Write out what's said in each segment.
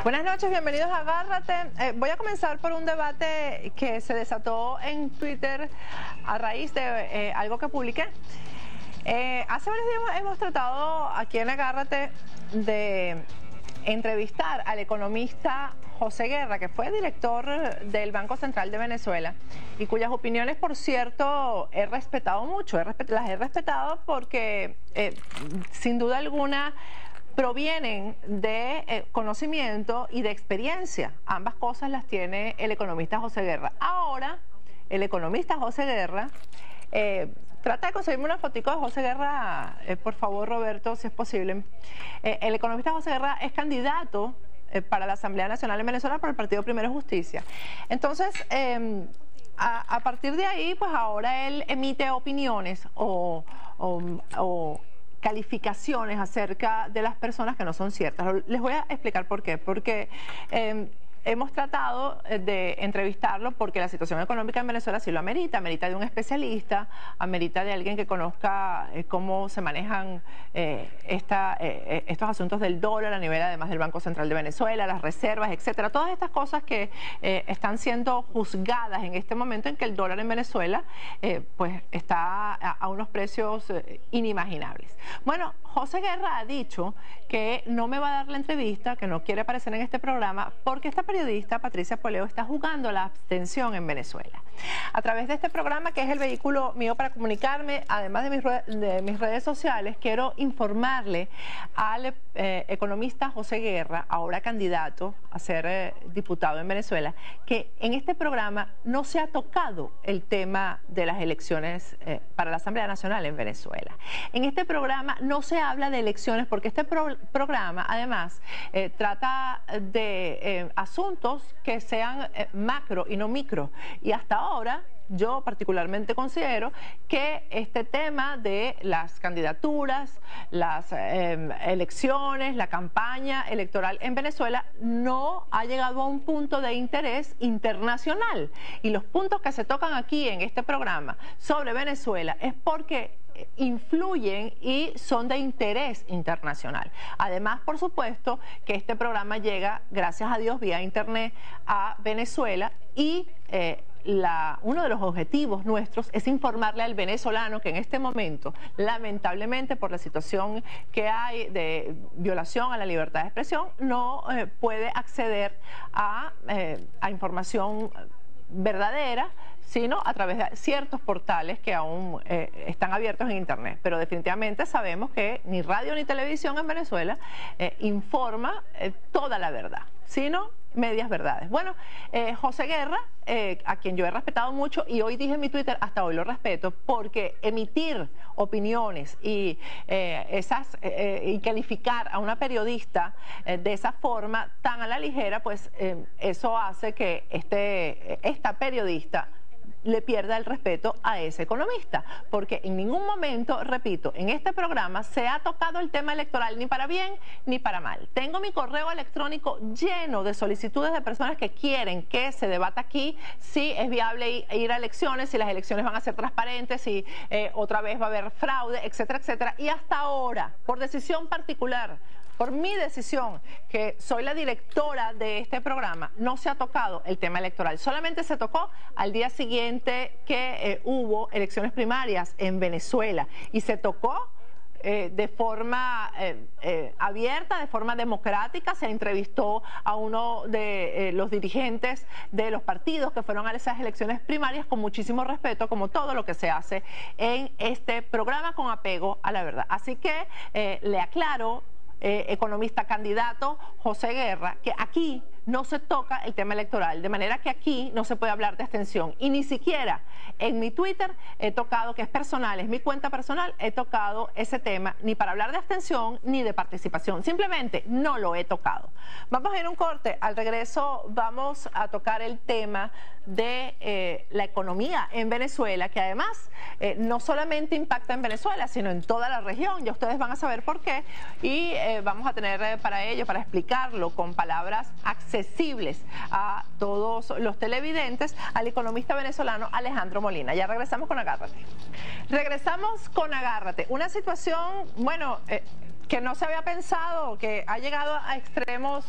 Buenas noches, bienvenidos a Agárrate. Voy a comenzar por un debate que se desató en Twitter a raíz de algo que publiqué. Hace varios días hemos tratado aquí en Agárrate de entrevistar al economista José Guerra, que fue director del Banco Central de Venezuela y cuyas opiniones, por cierto, he respetado mucho. Las he respetado porque, sin duda alguna, provienen de conocimiento y de experiencia. Ambas cosas las tiene el economista José Guerra. Ahora, el economista José Guerra, trata de conseguirme una fotico de José Guerra, por favor, Roberto, si es posible. El economista José Guerra es candidato para la Asamblea Nacional en Venezuela por el Partido Primero Justicia. Entonces, a partir de ahí, pues ahora él emite opiniones o calificaciones acerca de las personas que no son ciertas. Les voy a explicar por qué. Porque hemos tratado de entrevistarlo porque la situación económica en Venezuela sí lo amerita. Amerita de un especialista, amerita de alguien que conozca cómo se manejan estos asuntos del dólar a nivel además del Banco Central de Venezuela, las reservas, etcétera. Todas estas cosas que están siendo juzgadas en este momento en que el dólar en Venezuela pues está a unos precios inimaginables. Bueno, José Guerra ha dicho que no me va a dar la entrevista, que no quiere aparecer en este programa porque esta periodista, Patricia Poleo, está jugando la abstención en Venezuela. A través de este programa, que es el vehículo mío para comunicarme, además de mis redes sociales, quiero informarle al economista José Guerra, ahora candidato a ser diputado en Venezuela, que en este programa no se ha tocado el tema de las elecciones para la Asamblea Nacional en Venezuela. En este programa no se habla de elecciones porque este programa, además, trata de asuntos que sean macro y no micro. Y hasta ahora, yo particularmente considero que este tema de las candidaturas, las elecciones, la campaña electoral en Venezuela no ha llegado a un punto de interés internacional. Y los puntos que se tocan aquí en este programa sobre Venezuela es porque influyen y son de interés internacional. Además, por supuesto, que este programa llega, gracias a Dios, vía internet a Venezuela y uno de los objetivos nuestros es informarle al venezolano que en este momento, lamentablemente por la situación que hay de violación a la libertad de expresión, no puede acceder a información verdadera, sino a través de ciertos portales que aún están abiertos en Internet. Pero definitivamente sabemos que ni radio ni televisión en Venezuela informa toda la verdad, sino medias verdades. Bueno, José Guerra, a quien yo he respetado mucho y hoy dije en mi Twitter, hasta hoy lo respeto, porque emitir opiniones y calificar a una periodista de esa forma tan a la ligera, pues eso hace que esta periodista le pierda el respeto a ese economista, porque en ningún momento, repito, en este programa se ha tocado el tema electoral ni para bien ni para mal. Tengo mi correo electrónico lleno de solicitudes de personas que quieren que se debata aquí si es viable ir a elecciones, si las elecciones van a ser transparentes, si otra vez va a haber fraude, etcétera, etcétera. Y hasta ahora, por decisión particular, por mi decisión, que soy la directora de este programa, no se ha tocado el tema electoral. Solamente se tocó al día siguiente que hubo elecciones primarias en Venezuela y se tocó de forma abierta, de forma democrática. Se entrevistó a uno de los dirigentes de los partidos que fueron a esas elecciones primarias con muchísimo respeto, como todo lo que se hace en este programa, con apego a la verdad. Así que le aclaro, economista candidato José Guerra, que aquí no se toca el tema electoral, de manera que aquí no se puede hablar de abstención. Y ni siquiera en mi Twitter he tocado, que es personal, es mi cuenta personal, he tocado ese tema, ni para hablar de abstención ni de participación. Simplemente no lo he tocado. Vamos a ir a un corte. Al regreso vamos a tocar el tema de la economía en Venezuela, que además no solamente impacta en Venezuela, sino en toda la región. Ya ustedes van a saber por qué. Y vamos a tener para ello, para explicarlo con palabras accesibles a todos los televidentes, al economista venezolano Alejandro Molina. Ya regresamos con Agárrate. Regresamos con Agárrate. Una situación, bueno, que no se había pensado, que ha llegado a extremos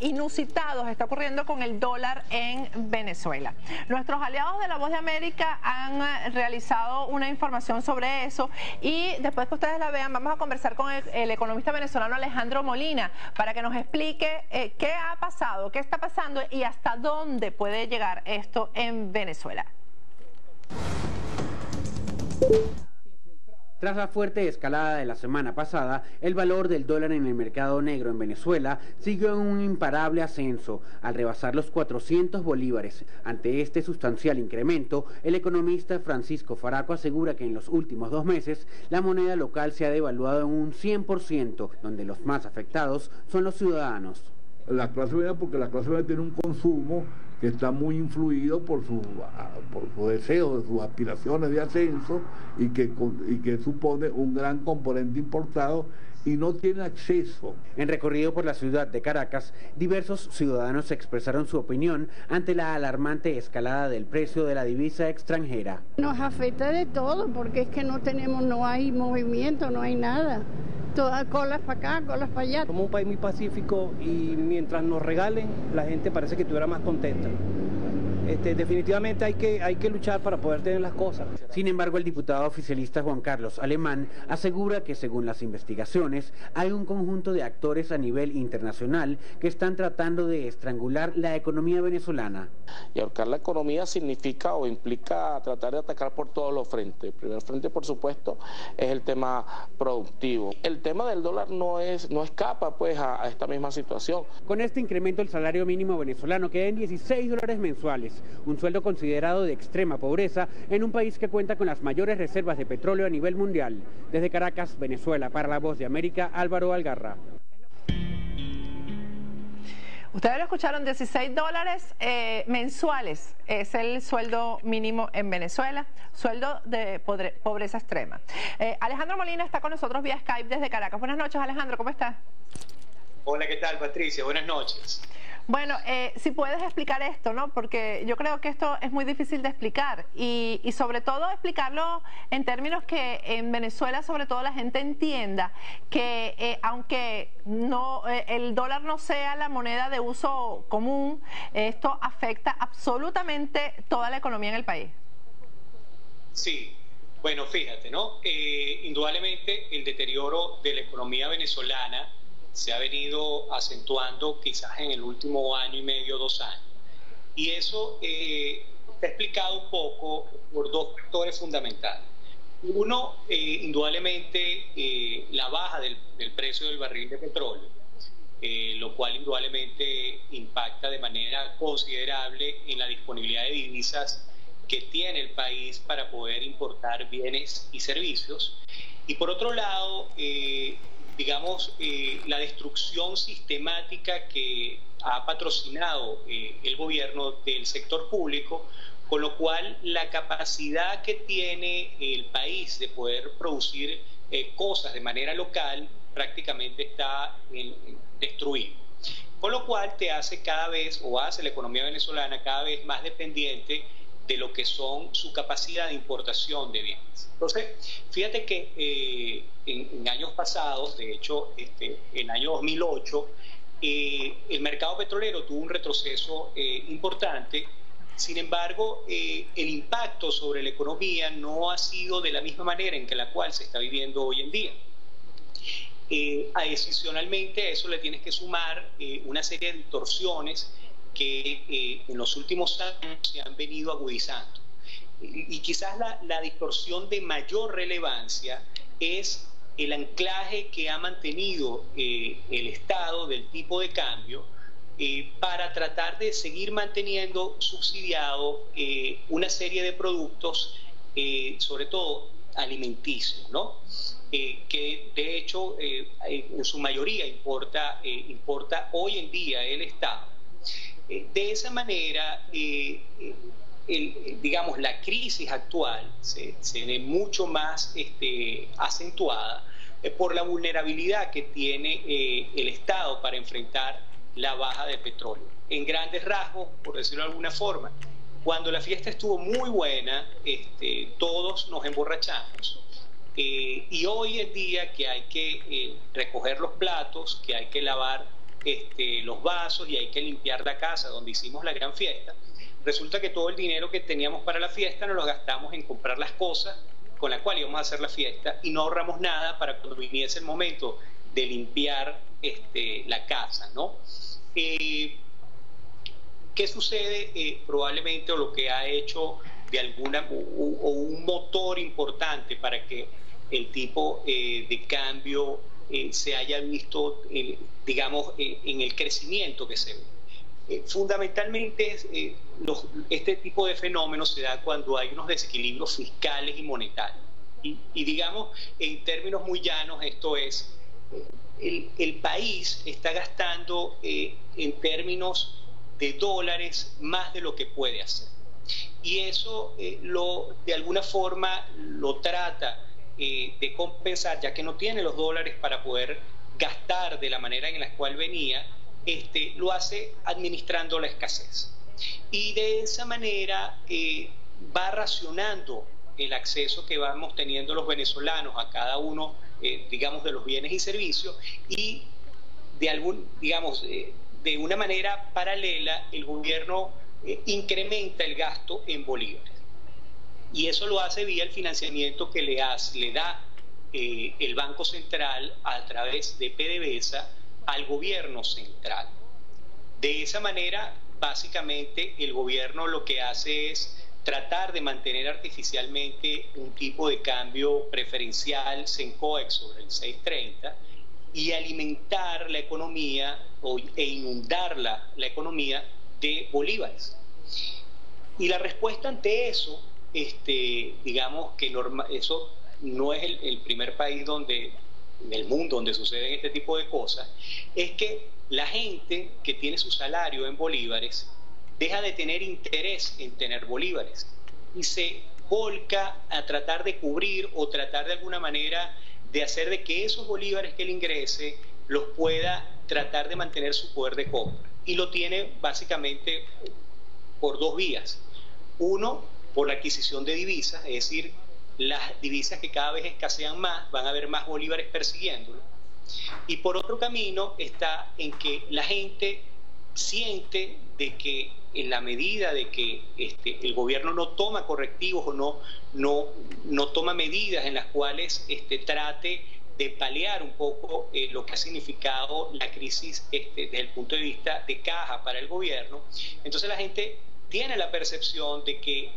inusitados, está ocurriendo con el dólar en Venezuela. Nuestros aliados de La Voz de América han realizado una información sobre eso y después que ustedes la vean vamos a conversar con el economista venezolano Alejandro Molina para que nos explique qué ha pasado, qué está pasando y hasta dónde puede llegar esto en Venezuela. Tras la fuerte escalada de la semana pasada, el valor del dólar en el mercado negro en Venezuela siguió en un imparable ascenso, al rebasar los 400 bolívares. Ante este sustancial incremento, el economista Francisco Faraco asegura que en los últimos 2 meses la moneda local se ha devaluado en un 100%, donde los más afectados son los ciudadanos. La clase media, porque la clase media tiene un consumo que está muy influido por su deseo, de sus aspiraciones de ascenso y que supone un gran componente importado y no tiene acceso. En recorrido por la ciudad de Caracas, diversos ciudadanos expresaron su opinión ante la alarmante escalada del precio de la divisa extranjera. Nos afecta de todo porque es que no hay movimiento, no hay nada. Todas colas para acá, colas para allá. Somos un país muy pacífico y mientras nos regalen, la gente parece que estuviera más contenta. Definitivamente hay que luchar para poder tener las cosas. Sin embargo, el diputado oficialista Juan Carlos Alemán asegura que según las investigaciones hay un conjunto de actores a nivel internacional que están tratando de estrangular la economía venezolana. Y ahorcar la economía significa o implica tratar de atacar por todos los frentes. El primer frente, por supuesto, es el tema productivo. El tema del dólar no escapa pues a esta misma situación. Con este incremento el salario mínimo venezolano queda en $16 mensuales. Un sueldo considerado de extrema pobreza en un país que cuenta con las mayores reservas de petróleo a nivel mundial. Desde Caracas, Venezuela, para La Voz de América, Álvaro Algarra. Ustedes lo escucharon, $16 mensuales es el sueldo mínimo en Venezuela, sueldo de pobreza extrema. Alejandro Molina está con nosotros vía Skype desde Caracas. Buenas noches, Alejandro, ¿cómo estás? Hola, ¿qué tal, Patricia? Buenas noches. Bueno, si puedes explicar esto, ¿no? Porque yo creo que esto es muy difícil de explicar y sobre todo explicarlo en términos que en Venezuela sobre todo la gente entienda que aunque el dólar no sea la moneda de uso común, esto afecta absolutamente toda la economía en el país. Sí, bueno, fíjate, ¿no? Indudablemente el deterioro de la economía venezolana se ha venido acentuando quizás en el último año y medio, 2 años. Y eso está explicado un poco por 2 factores fundamentales. Uno, indudablemente, la baja del precio del barril de petróleo, lo cual indudablemente impacta de manera considerable en la disponibilidad de divisas que tiene el país para poder importar bienes y servicios. Y por otro lado, digamos, la destrucción sistemática que ha patrocinado el gobierno del sector público, con lo cual la capacidad que tiene el país de poder producir cosas de manera local prácticamente está destruida. Con lo cual te hace cada vez, o hace la economía venezolana cada vez más dependiente de lo que son su capacidad de importación de bienes. Entonces, fíjate que en años pasados, de hecho, en el año 2008, el mercado petrolero tuvo un retroceso importante. Sin embargo, el impacto sobre la economía no ha sido de la misma manera en que la cual se está viviendo hoy en día. Adicionalmente a eso le tienes que sumar una serie de distorsiones que en los últimos años se han venido agudizando. Y quizás la distorsión de mayor relevancia es el anclaje que ha mantenido el Estado del tipo de cambio para tratar de seguir manteniendo subsidiado una serie de productos, sobre todo alimenticios, ¿no? Que de hecho en su mayoría importa hoy en día el Estado. De esa manera, digamos, la crisis actual se ve mucho más acentuada por la vulnerabilidad que tiene el Estado para enfrentar la baja de petróleo. En grandes rasgos, por decirlo de alguna forma, cuando la fiesta estuvo muy buena, todos nos emborrachamos. Y hoy en día que hay que recoger los platos, que hay que lavar los vasos y hay que limpiar la casa donde hicimos la gran fiesta, resulta que todo el dinero que teníamos para la fiesta nos lo gastamos en comprar las cosas con las cuales íbamos a hacer la fiesta y no ahorramos nada para cuando viniese el momento de limpiar la casa, ¿no? ¿Qué sucede? Probablemente, o lo que ha hecho de alguna o un motor importante para que el tipo de cambio se haya visto, digamos, en el crecimiento que se ve. Fundamentalmente este tipo de fenómenos se da cuando hay unos desequilibrios fiscales y monetarios. Y digamos, en términos muy llanos, esto es, el país está gastando en términos de dólares más de lo que puede hacer. Y eso de alguna forma lo trata de compensar, ya que no tiene los dólares para poder gastar de la manera en la cual venía, lo hace administrando la escasez. Y de esa manera va racionando el acceso que vamos teniendo los venezolanos a cada uno, digamos, de los bienes y servicios, y de una manera paralela el gobierno incrementa el gasto en bolívares. Y eso lo hace vía el financiamiento que le da el Banco Central a través de PDVSA al gobierno central. De esa manera, básicamente, el gobierno lo que hace es tratar de mantener artificialmente un tipo de cambio preferencial CENCOEX sobre el 6.30 y alimentar la economía e inundar la economía de bolívares. Y la respuesta ante eso, digamos que eso no es el primer país del mundo donde suceden este tipo de cosas, es que la gente que tiene su salario en bolívares deja de tener interés en tener bolívares y se volca a tratar de cubrir o tratar de alguna manera de hacer de que esos bolívares que él ingrese los pueda tratar de mantener su poder de compra. Y lo tiene básicamente por dos vías. Uno, por la adquisición de divisas, es decir, las divisas que cada vez escasean más, van a haber más bolívares persiguiéndolo. Y por otro camino está en que la gente siente de que en la medida de que el gobierno no toma correctivos o no toma medidas en las cuales trate de paliar un poco lo que ha significado la crisis desde el punto de vista de caja para el gobierno, entonces la gente tiene la percepción de que,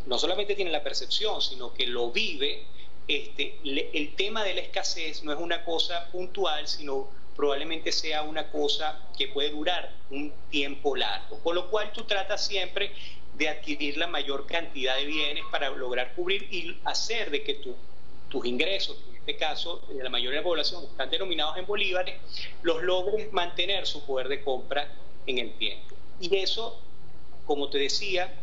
no solamente tiene la percepción, sino que lo vive. El tema de la escasez no es una cosa puntual, sino probablemente sea una cosa que puede durar un tiempo largo, con lo cual tú tratas siempre de adquirir la mayor cantidad de bienes para lograr cubrir y hacer de que tus ingresos, en este caso de la mayoría de la población están denominados en bolívares, los logres mantener su poder de compra en el tiempo. Y eso, como te decía,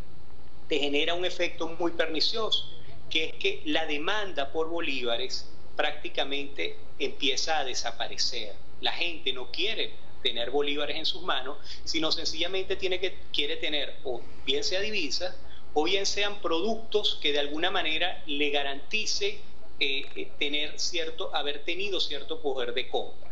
te genera un efecto muy pernicioso, que es que la demanda por bolívares prácticamente empieza a desaparecer. La gente no quiere tener bolívares en sus manos, sino sencillamente quiere tener o bien sea divisas o bien sean productos que de alguna manera le garantice haber tenido cierto poder de compra.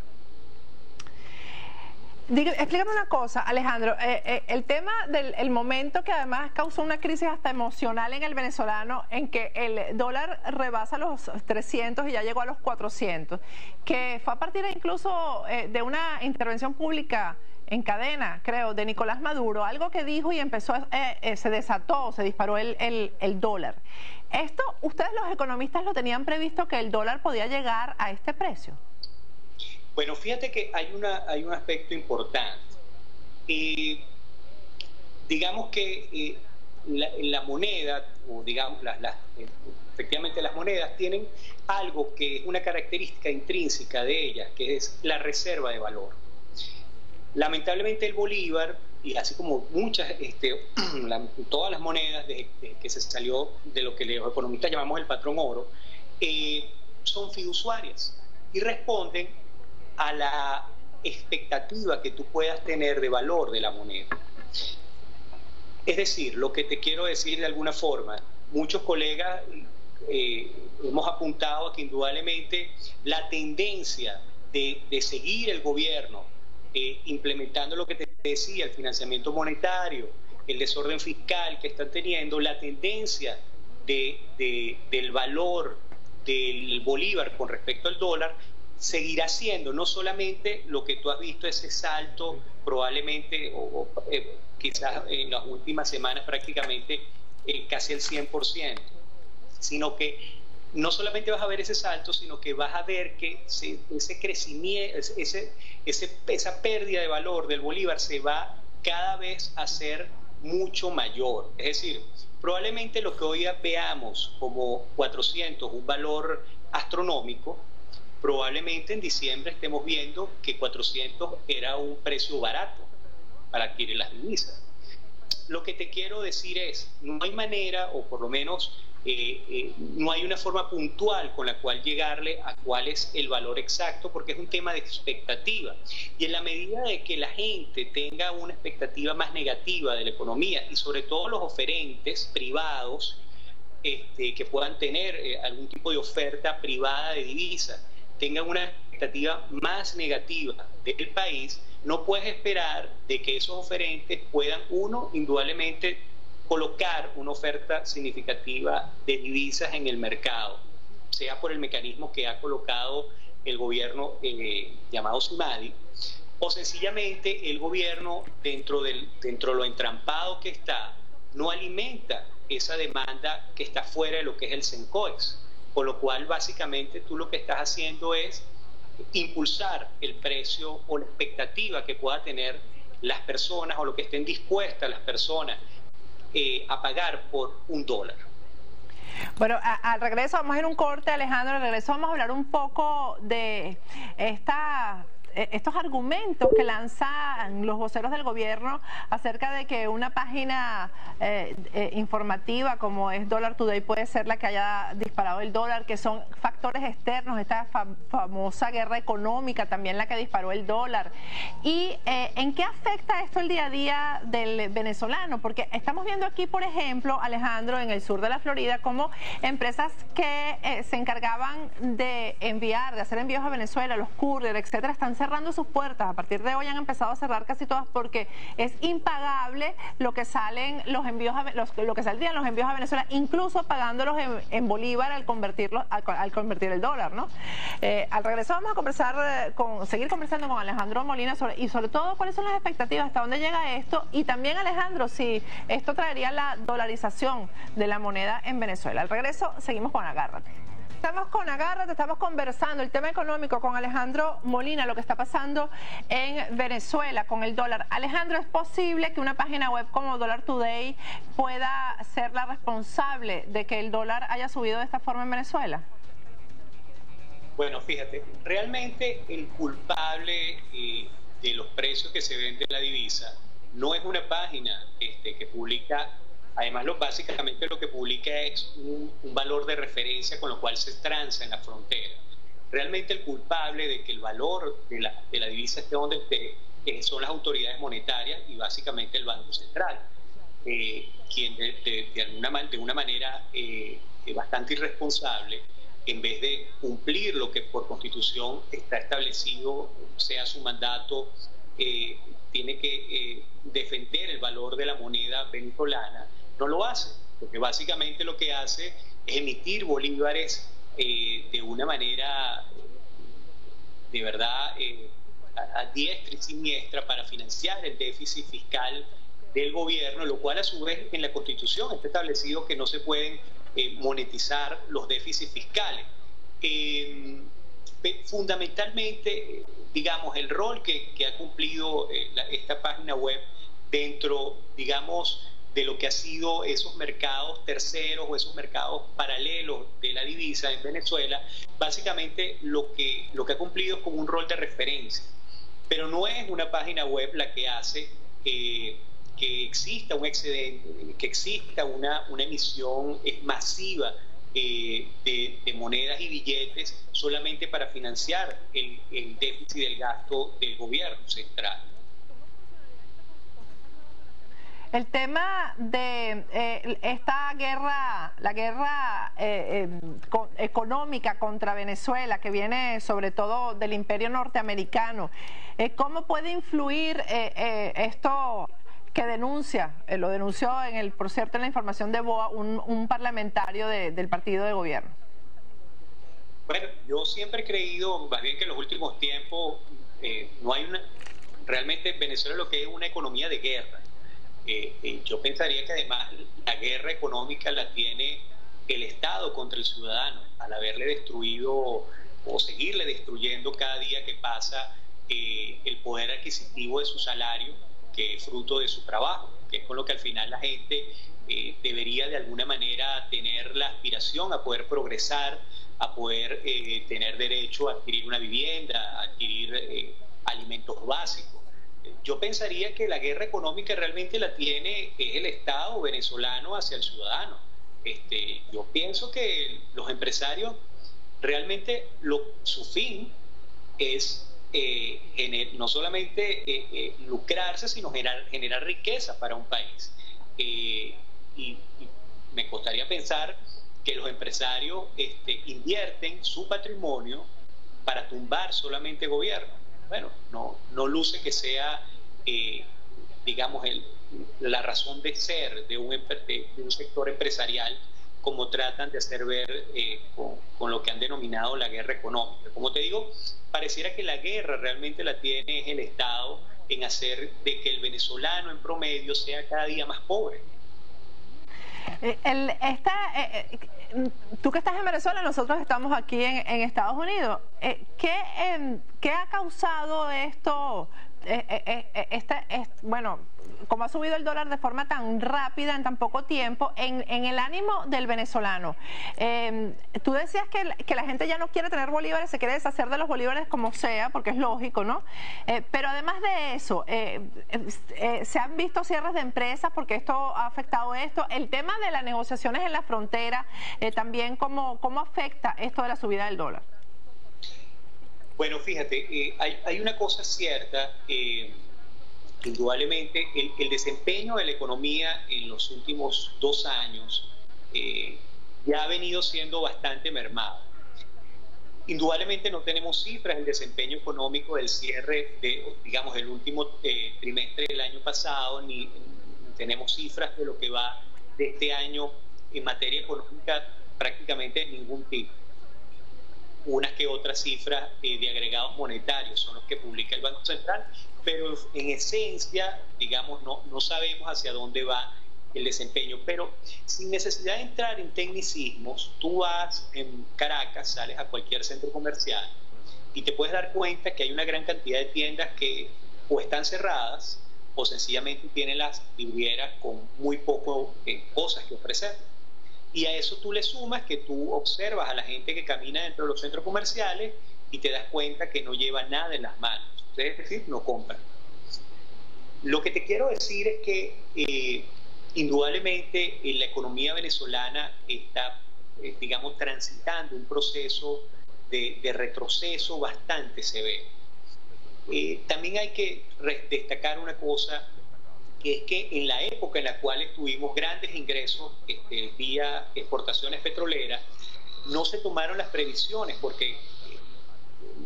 Explícame una cosa, Alejandro, el tema del momento que además causó una crisis hasta emocional en el venezolano, en que el dólar rebasa los 300 y ya llegó a los 400, que fue a partir incluso de una intervención pública en cadena, creo, de Nicolás Maduro, algo que dijo y empezó, se desató, se disparó el dólar. ¿Esto ustedes los economistas lo tenían previsto, que el dólar podía llegar a este precio? Bueno, fíjate que hay un aspecto importante. Digamos que la moneda, o digamos, efectivamente las monedas tienen algo que es una característica intrínseca de ellas, que es la reserva de valor. Lamentablemente el bolívar, y así como muchas, todas las monedas que se salió de lo que los economistas llamamos el patrón oro, son fiduciarias y responden a la expectativa que tú puedas tener de valor de la moneda. Es decir, lo que te quiero decir de alguna forma, muchos colegas hemos apuntado a que indudablemente la tendencia de seguir el gobierno implementando lo que te decía, el financiamiento monetario, el desorden fiscal que están teniendo, la tendencia del valor del bolívar con respecto al dólar, seguirá siendo no solamente lo que tú has visto, ese salto probablemente quizás en las últimas semanas prácticamente casi el 100%, sino que no solamente vas a ver ese salto, sino que vas a ver que ese crecimiento, esa pérdida de valor del bolívar se va cada vez a ser mucho mayor. Es decir, probablemente lo que hoy veamos como 400, un valor astronómico, probablemente en diciembre estemos viendo que 400 era un precio barato para adquirir las divisas. Lo que te quiero decir es, no hay manera, o por lo menos no hay una forma puntual con la cual llegarle a cuál es el valor exacto, porque es un tema de expectativa. Y en la medida de que la gente tenga una expectativa más negativa de la economía, y sobre todo los oferentes privados que puedan tener algún tipo de oferta privada de divisas, tengan una expectativa más negativa del país, no puedes esperar de que esos oferentes puedan, indudablemente, colocar una oferta significativa de divisas en el mercado, sea por el mecanismo que ha colocado el gobierno llamado SIMADI, o sencillamente el gobierno, dentro de lo entrampado que está, no alimenta esa demanda que está fuera de lo que es el CENCOEX, con lo cual básicamente tú lo que estás haciendo es impulsar el precio o la expectativa que pueda tener las personas o lo que estén dispuestas las personas a pagar por un dólar. Bueno, al regreso vamos a ir a un corte, Alejandro. Al regreso vamos a hablar un poco de estos argumentos que lanzan los voceros del gobierno acerca de que una página informativa como es Dollar Today puede ser la que haya disparado el dólar, que son factores externos, esta famosa guerra económica también la que disparó el dólar. ¿Y en qué afecta esto el día a día del venezolano? Porque estamos viendo aquí, por ejemplo, Alejandro, en el sur de la Florida, como empresas que se encargaban de hacer envíos a Venezuela, los courier, etcétera, están cerrando sus puertas. A partir de hoy han empezado a cerrar casi todas porque es impagable lo que salen los envíos lo que saldrían los envíos a Venezuela, incluso pagándolos en bolívar al convertir el dólar, ¿no? Al regreso vamos a seguir conversando con Alejandro Molina sobre todo cuáles son las expectativas, hasta dónde llega esto, y también, Alejandro, si esto traería la dolarización de la moneda en Venezuela. Al regreso seguimos con Agárrate. Estamos con Agárrate, estamos conversando el tema económico con Alejandro Molina, lo que está pasando en Venezuela con el dólar. Alejandro, ¿es posible que una página web como Dollar Today pueda ser la responsable de que el dólar haya subido de esta forma en Venezuela? Bueno, fíjate, realmente el culpable de los precios que se vende la divisa no es una página que publica. Además, básicamente lo que publica es un valor de referencia con lo cual se transa en la frontera. Realmente el culpable de que el valor de la divisa esté donde esté son las autoridades monetarias y básicamente el Banco Central, quien de una manera bastante irresponsable, en vez de cumplir lo que por Constitución está establecido, sea su mandato, tiene que defender el valor de la moneda venezolana, no lo hace, porque básicamente lo que hace es emitir bolívares de una manera de verdad a diestra y siniestra para financiar el déficit fiscal del gobierno, lo cual a su vez en la Constitución está establecido que no se pueden monetizar los déficits fiscales. Fundamentalmente, digamos, el rol que ha cumplido esta página web dentro, digamos, de lo que ha sido esos mercados terceros o esos mercados paralelos de la divisa en Venezuela, básicamente lo que ha cumplido es como un rol de referencia. Pero no es una página web la que hace que exista un excedente, que exista una emisión masiva de monedas y billetes solamente para financiar el déficit del gasto del gobierno central. El tema de esta guerra, la guerra económica contra Venezuela, que viene sobre todo del imperio norteamericano, ¿cómo puede influir esto que denuncia, lo denunció por cierto en la información de BOA, un parlamentario del partido de gobierno? Bueno, yo siempre he creído, más bien que en los últimos tiempos, no hay realmente en Venezuela lo que es una economía de guerra. Yo pensaría que además la guerra económica la tiene el Estado contra el ciudadano, al haberle destruido o seguirle destruyendo cada día que pasa el poder adquisitivo de su salario, que es fruto de su trabajo, que es con lo que al final la gente debería de alguna manera tener la aspiración a poder progresar, a poder tener derecho a adquirir una vivienda, a adquirir alimentos básicos. Yo pensaría que la guerra económica realmente la tiene el Estado venezolano hacia el ciudadano. Yo pienso que los empresarios realmente su fin es no solamente lucrarse, sino generar riqueza para un país. Y me costaría pensar que los empresarios invierten su patrimonio para tumbar solamente gobierno. Bueno, no luce que sea, digamos, la razón de ser de un sector empresarial, como tratan de hacer ver con lo que han denominado la guerra económica. Como te digo, pareciera que la guerra realmente la tiene el Estado en hacer de que el venezolano en promedio sea cada día más pobre. Tú que estás en Venezuela, nosotros estamos aquí en Estados Unidos. ¿Qué ha causado esto? Bueno, como ha subido el dólar de forma tan rápida en tan poco tiempo, en el ánimo del venezolano. Tú decías que la gente ya no quiere tener bolívares, se quiere deshacer de los bolívares como sea, porque es lógico, ¿no? Pero además de eso, se han visto cierres de empresas porque esto ha afectado esto. El tema de las negociaciones en la frontera, también, ¿cómo afecta esto de la subida del dólar? Bueno, fíjate, hay una cosa cierta, indudablemente el desempeño de la economía en los últimos 2 años ya ha venido siendo bastante mermado. Indudablemente no tenemos cifras del desempeño económico del cierre digamos, del último trimestre del año pasado, ni tenemos cifras de lo que va de este año en materia económica prácticamente de ningún tipo. Unas que otras cifras de agregados monetarios son los que publica el Banco Central, pero en esencia, digamos, no sabemos hacia dónde va el desempeño. Pero sin necesidad de entrar en tecnicismos, tú vas en Caracas, sales a cualquier centro comercial y te puedes dar cuenta que hay una gran cantidad de tiendas que o están cerradas o sencillamente tienen las vidrieras con muy poco cosas que ofrecer. Y a eso tú le sumas que tú observas a la gente que camina dentro de los centros comerciales y te das cuenta que no lleva nada en las manos, es decir, no compran. Lo que te quiero decir es que indudablemente la economía venezolana está, digamos, transitando un proceso de retroceso bastante severo. También hay que destacar una cosa, que es que en la época en la cual tuvimos grandes ingresos vía exportaciones petroleras, no se tomaron las previsiones, porque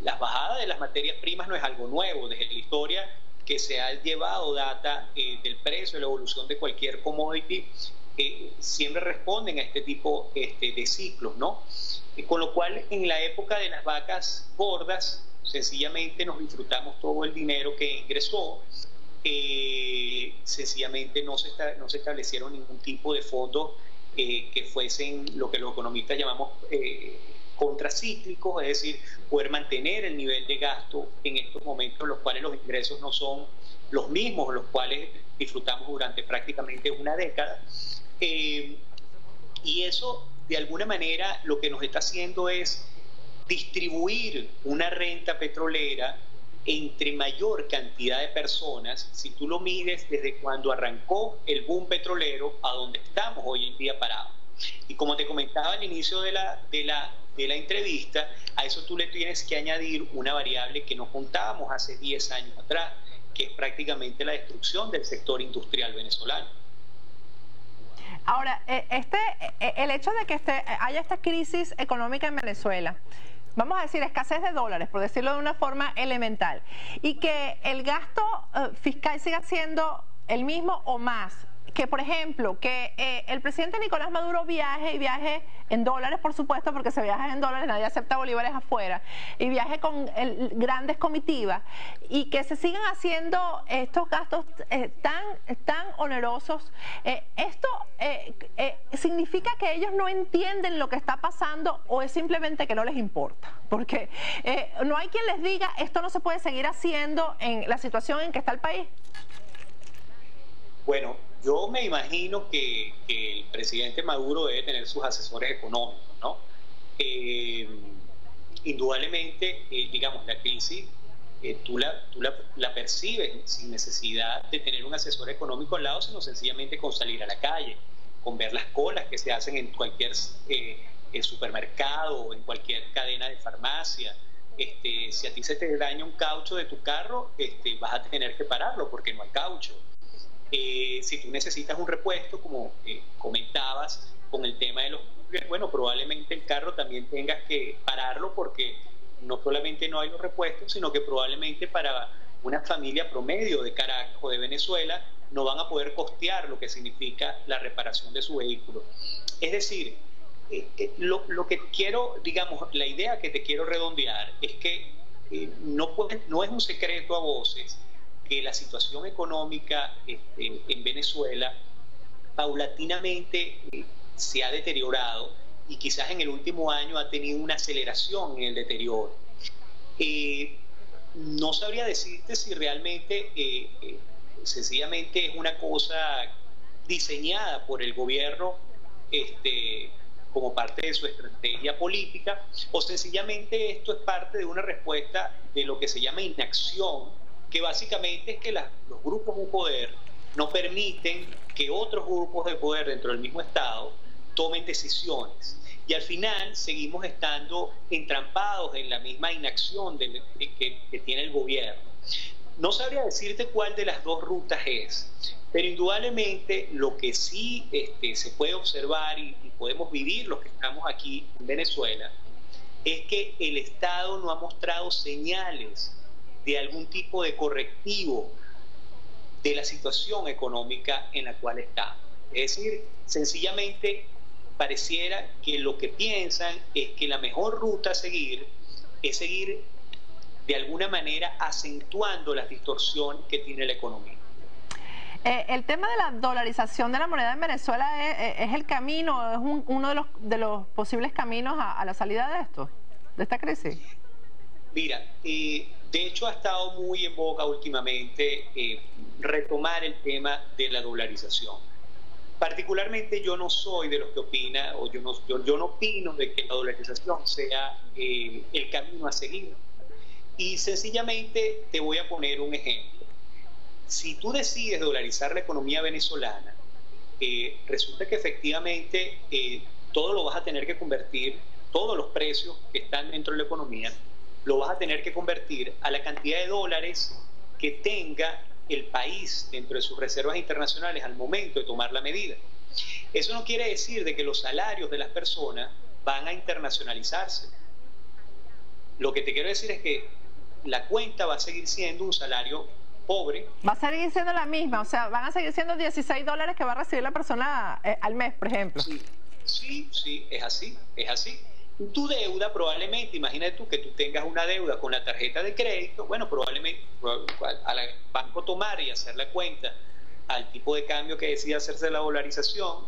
la bajada de las materias primas no es algo nuevo. Desde la historia que se ha llevado data del precio, de la evolución de cualquier commodity, siempre responden a este tipo de ciclos, ¿no? Con lo cual, en la época de las vacas gordas, sencillamente nos disfrutamos todo el dinero que ingresó. Sencillamente no se establecieron ningún tipo de fondos que fuesen lo que los economistas llamamos contracíclicos, es decir, poder mantener el nivel de gasto en estos momentos en los cuales los ingresos no son los mismos, los cuales disfrutamos durante prácticamente una década. Y eso, de alguna manera, lo que nos está haciendo es distribuir una renta petrolera entre mayor cantidad de personas, si tú lo mides desde cuando arrancó el boom petrolero a donde estamos hoy en día parados. Y como te comentaba al inicio de la entrevista, a eso tú le tienes que añadir una variable que no contábamos hace 10 años atrás, que es prácticamente la destrucción del sector industrial venezolano. Ahora, el hecho de que haya esta crisis económica en Venezuela, vamos a decir escasez de dólares, por decirlo de una forma elemental, y que el gasto fiscal siga siendo el mismo o más, que por ejemplo, que el presidente Nicolás Maduro viaje en dólares, por supuesto, porque se viaja en dólares, nadie acepta bolívares afuera, y viaje con grandes comitivas, y que se sigan haciendo estos gastos tan onerosos. ¿Esto significa que ellos no entienden lo que está pasando o es simplemente que no les importa? Porque no hay quien les diga esto no se puede seguir haciendo en la situación en que está el país. Bueno, yo me imagino que el presidente Maduro debe tener sus asesores económicos, ¿no? Indudablemente, digamos, la crisis tú la percibes sin necesidad de tener un asesor económico al lado, sino sencillamente con salir a la calle, con ver las colas que se hacen en cualquier supermercado o en cualquier cadena de farmacia. Si a ti se te daña un caucho de tu carro, vas a tener que pararlo porque no hay caucho. Si tú necesitas un repuesto, como comentabas con el tema de los cougars, bueno, probablemente el carro también tengas que pararlo porque no solamente no hay los repuestos, sino que probablemente para una familia promedio de Caracas o de Venezuela no van a poder costear lo que significa la reparación de su vehículo. Es decir, lo que quiero, digamos, la idea que te quiero redondear es que no es un secreto a voces que la situación económica en Venezuela paulatinamente se ha deteriorado y quizás en el último año ha tenido una aceleración en el deterioro. No sabría decirte si realmente sencillamente es una cosa diseñada por el gobierno como parte de su estrategia política, o sencillamente esto es parte de una respuesta de lo que se llama inacción, que básicamente es que los grupos de poder no permiten que otros grupos de poder dentro del mismo Estado tomen decisiones. Y al final seguimos estando entrampados en la misma inacción que tiene el gobierno. No sabría decirte cuál de las dos rutas es, pero indudablemente lo que sí se puede observar y podemos vivir los que estamos aquí en Venezuela es que el Estado no ha mostrado señales de algún tipo de correctivo de la situación económica en la cual está. Es decir, sencillamente pareciera que lo que piensan es que la mejor ruta a seguir es seguir de alguna manera acentuando las distorsiones que tiene la economía. El tema de la dolarización de la moneda en Venezuela es el camino, es uno de los posibles caminos a la salida de esto, de esta crisis. Mira, de hecho ha estado muy en boga últimamente retomar el tema de la dolarización. Particularmente yo no soy de los que opina, o yo no opino de que la dolarización sea el camino a seguir. Y sencillamente te voy a poner un ejemplo. Si tú decides dolarizar la economía venezolana, resulta que efectivamente todo lo vas a tener que convertir, todos los precios que están dentro de la economía, lo vas a tener que convertir a la cantidad de dólares que tenga el país dentro de sus reservas internacionales al momento de tomar la medida. Eso no quiere decir de que los salarios de las personas van a internacionalizarse. Lo que te quiero decir es que la cuenta va a seguir siendo un salario pobre. Va a seguir siendo la misma, o sea, van a seguir siendo $16 que va a recibir la persona al mes, por ejemplo. Sí, es así. Tu deuda probablemente, imagínate tú que tú tengas una deuda con la tarjeta de crédito, bueno, probablemente al banco tomar y hacer la cuenta al tipo de cambio que decida hacerse la dolarización,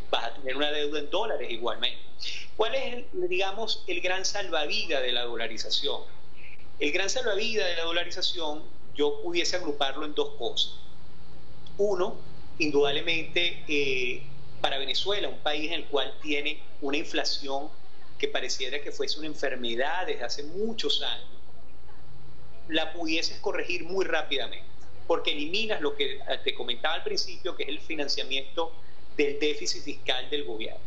vas a tener una deuda en dólares igualmente. ¿Cuál es, digamos, el gran salvavidas de la dolarización? El gran salvavidas de la dolarización yo pudiese agruparlo en dos cosas. Uno, indudablemente, para Venezuela, un país en el cual tiene una inflación que pareciera que fuese una enfermedad desde hace muchos años, la pudieses corregir muy rápidamente, porque eliminas lo que te comentaba al principio, que es el financiamiento del déficit fiscal del gobierno.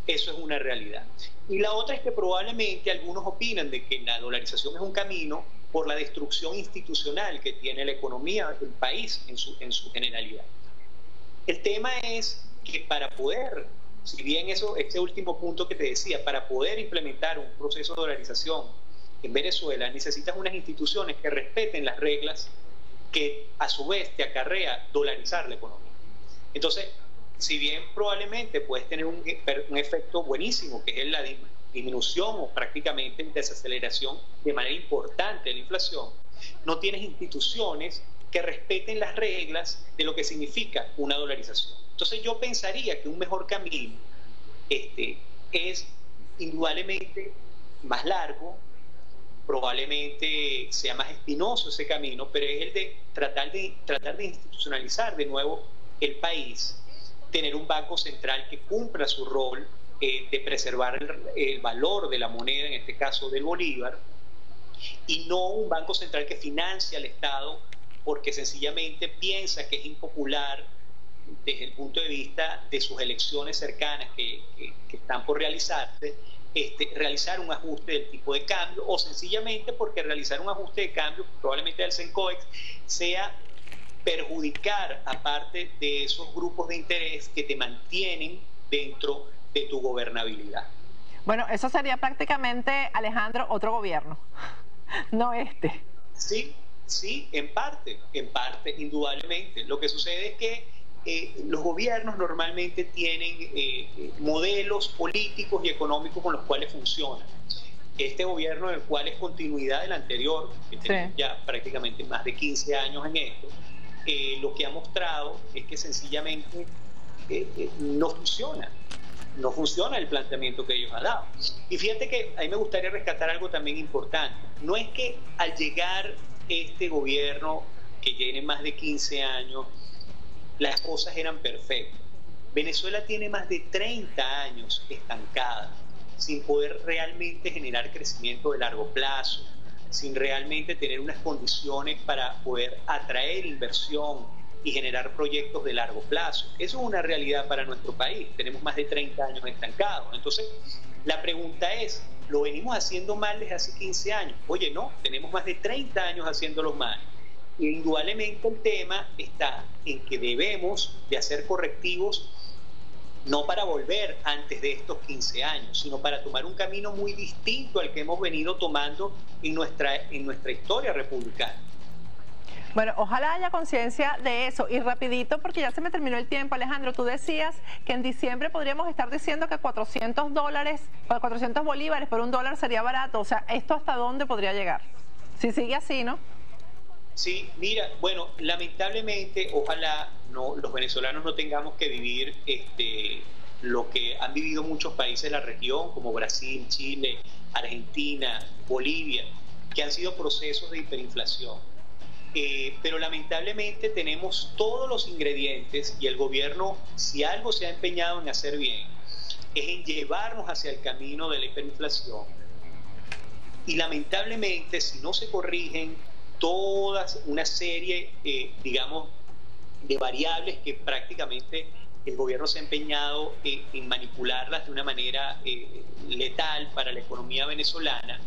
Eso es una realidad. Y la otra es que probablemente algunos opinan de que la dolarización es un camino por la destrucción institucional que tiene la economía del país en su generalidad. El tema es que para poder, si bien este último punto que te decía, para poder implementar un proceso de dolarización en Venezuela, necesitas unas instituciones que respeten las reglas que a su vez te acarrea dolarizar la economía. Entonces, si bien probablemente puedes tener un efecto buenísimo, que es la disminución o prácticamente desaceleración de manera importante de la inflación, no tienes instituciones que respeten las reglas de lo que significa una dolarización. Entonces yo pensaría que un mejor camino es indudablemente más largo, probablemente sea más espinoso ese camino, pero es el de tratar de institucionalizar de nuevo el país, tener un banco central que cumpla su rol de preservar el valor de la moneda, en este caso del bolívar, y no un banco central que financia al Estado porque sencillamente piensa que es impopular desde el punto de vista de sus elecciones cercanas que están por realizarse, realizar un ajuste del tipo de cambio, o sencillamente porque realizar un ajuste de cambio, probablemente del CENCOEX, sea perjudicar a parte de esos grupos de interés que te mantienen dentro de tu gobernabilidad. Bueno, eso sería prácticamente, Alejandro, otro gobierno, no este. Sí, en parte, indudablemente. Lo que sucede es que los gobiernos normalmente tienen modelos políticos y económicos con los cuales funcionan. Este gobierno, del cual es continuidad del anterior, que tiene ya prácticamente más de 15 años en esto, lo que ha mostrado es que sencillamente no funciona el planteamiento que ellos han dado. Y fíjate que a mí me gustaría rescatar algo también importante. No es que al llegar este gobierno, que tiene más de 15 años, las cosas eran perfectas. Venezuela tiene más de 30 años estancada, sin poder realmente generar crecimiento de largo plazo, sin realmente tener unas condiciones para poder atraer inversión y generar proyectos de largo plazo. Eso es una realidad para nuestro país. Tenemos más de 30 años estancados. Entonces, la pregunta es, ¿lo venimos haciendo mal desde hace 15 años? Oye, no, tenemos más de 30 años haciéndolo mal. E indudablemente el tema está en que debemos de hacer correctivos, no para volver antes de estos 15 años, sino para tomar un camino muy distinto al que hemos venido tomando en nuestra historia republicana. Bueno, ojalá haya conciencia de eso. Y rapidito, porque ya se me terminó el tiempo, Alejandro, tú decías que en diciembre podríamos estar diciendo que $400, 400 bolívares por $1 sería barato. O sea, ¿esto hasta dónde podría llegar? Si sigue así, ¿no? Sí, mira, bueno, lamentablemente, ojalá los venezolanos no tengamos que vivir lo que han vivido muchos países de la región, como Brasil, Chile, Argentina, Bolivia, que han sido procesos de hiperinflación. Pero lamentablemente tenemos todos los ingredientes, y el gobierno, si algo se ha empeñado en hacer bien, es en llevarnos hacia el camino de la hiperinflación. Y lamentablemente, si no se corrigen todas una serie, digamos, de variables que prácticamente el gobierno se ha empeñado en manipularlas de una manera letal para la economía venezolana,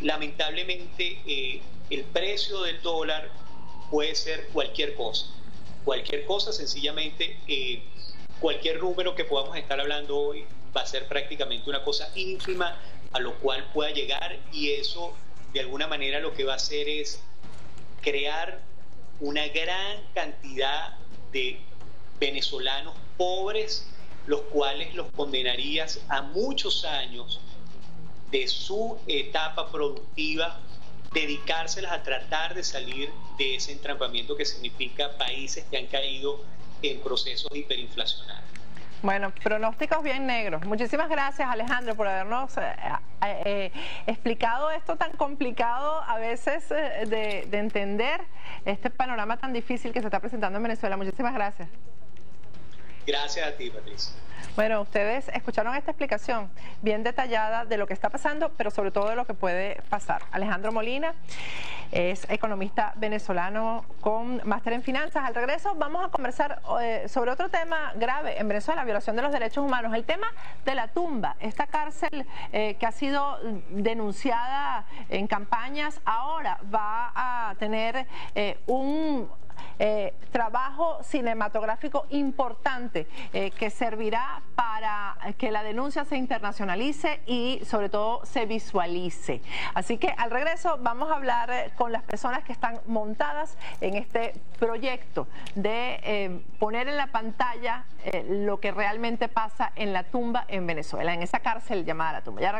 lamentablemente el precio del dólar puede ser cualquier cosa, sencillamente cualquier número que podamos estar hablando hoy va a ser prácticamente una cosa ínfima a lo cual pueda llegar, y eso de alguna manera lo que va a hacer es crear una gran cantidad de venezolanos pobres, los cuales los condenarías a muchos años de su etapa productiva, dedicárselas a tratar de salir de ese entrampamiento que significa países que han caído en procesos hiperinflacionarios. Bueno, pronósticos bien negros. Muchísimas gracias, Alejandro, por habernos explicado esto tan complicado a veces de entender, este panorama tan difícil que se está presentando en Venezuela. Muchísimas gracias. Gracias a ti, Patricia. Bueno, ustedes escucharon esta explicación bien detallada de lo que está pasando, pero sobre todo de lo que puede pasar. Alejandro Molina es economista venezolano con máster en finanzas. Al regreso vamos a conversar sobre otro tema grave en Venezuela, violación de los derechos humanos, el tema de La Tumba, esta cárcel que ha sido denunciada en campañas, ahora va a tener un trabajo cinematográfico importante que servirá para que la denuncia se internacionalice y sobre todo se visualice. Así que al regreso vamos a hablar con las personas que están montadas en este proyecto de poner en la pantalla lo que realmente pasa en la tumba en Venezuela, en esa cárcel llamada La Tumba. Ya